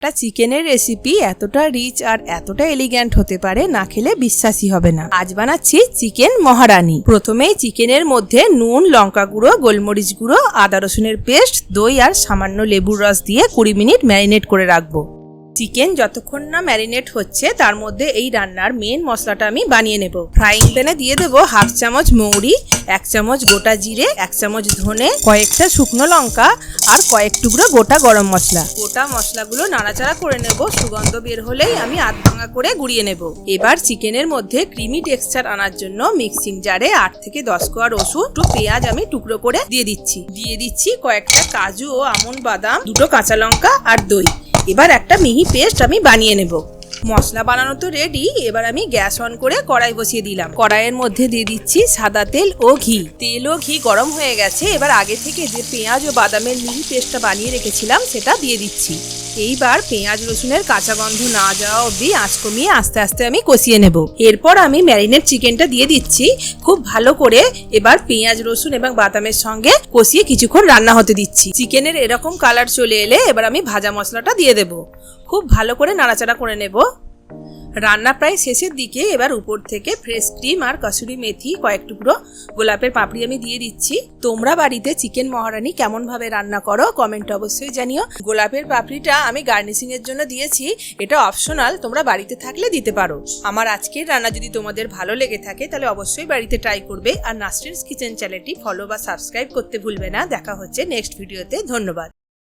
একটা চিকেনের রেসিপি এতটা রিচ আর এতটা এলিগ্যান্ট হতে পারে না খেলে বিশ্বাসই হবে না। আজ বানাচ্ছি চিকেন মহারানী। প্রথমেই চিকেনের মধ্যে নুন, লঙ্কা গুঁড়ো, গোলমরিচ গুঁড়ো, আদা রসুনের পেস্ট, দই আর সামান্য লেবুর রস দিয়ে 20 মিনিট ম্যারিনেট করে রাখবো। চিকেন যতক্ষণ না ম্যারিনেট হচ্ছে তার মধ্যে এই রান্নার মেন মশলাটা আমি বানিয়ে নেব। ফ্রাইং প্যানে দিয়ে দেবো 1/2 চামচ মৌরি, 1 চামচ গোটা জিরে, 1 চামচ ধনে, কয়েকটা শুকনো লঙ্কা আর কয়েক টুকরো গোটা গরম মশলা। গোটা মশলাগুলো নাড়াচাড়া করে নেব। সুগন্ধ বের হলেই আমি আধ ভাঙা করে গুঁড়িয়ে নেব। এবার চিকেনের মধ্যে ক্রিমি টেক্সচার আনার জন্য মিক্সিং জারে 8 থেকে 10 কোয়া রসুন, একটু পেঁয়াজ আমি টুকরো করে দিয়ে দিচ্ছি কয়েকটা কাজু ও আমন্ড বাদাম, 2টো কাঁচা লঙ্কা আর দই। এবার একটা মিহি পেস্ট আমি বানিয়ে নেব। মশলা বানানো তো রেডি। এবার আমি গ্যাস অন করে কড়াই বসিয়ে দিলাম। কড়াইয়ের মধ্যে দিয়ে দিচ্ছি সাদা তেল ও ঘি। তেল ও ঘি গরম হয়ে গেছে। এবার আগে থেকে যে পেঁয়াজ ও বাদামের মিহি পেস্টটা বানিয়ে রেখেছিলাম সেটা দিয়ে দিচ্ছি। এইবার পেঁয়াজ রসুনের কাঁচা গন্ধ না যাওয়া অবধি আঁচ কমিয়ে আস্তে আস্তে আমি কষিয়ে নেব। এরপর আমি ম্যারিনেট চিকেনটা দিয়ে দিচ্ছি। খুব ভালো করে এবার পেঁয়াজ রসুন এবং বাদামের সঙ্গে কষিয়ে কিছুক্ষণ রান্না হতে দিচ্ছি। চিকেনের এরকম কালার চলে এলে এবার আমি ভাজা মশলাটা দিয়ে দেব। খুব ভালো করে নাড়াচাড়া করে নেব। রান্না প্রায় শেষের দিকে। এবার উপর থেকে ফ্রেশ ক্রিম আর কসুরি মেথি, কয়েক টুকরো গোলাপের পাপড়ি আমি দিয়ে দিচ্ছি। তোমরা বাড়িতে চিকেন মহারানী কেমন ভাবে রান্না করো কমেন্টে অবশ্যই জানিও। গোলাপের পাপড়িটা আমি গার্নিশিং এর জন্য দিয়েছি, এটা অপশনাল, তোমরা বাড়িতে থাকলে দিতে পারো। আমার আজকের রান্না যদি তোমাদের ভালো লেগে থাকে তাহলে অবশ্যই বাড়িতে ট্রাই করবে। আর নাসরিনস কিচেন চ্যানেলটি ফলো বা সাবস্ক্রাইব করতে ভুলবে না। দেখা হচ্ছে নেক্সট ভিডিওতে। ধন্যবাদ।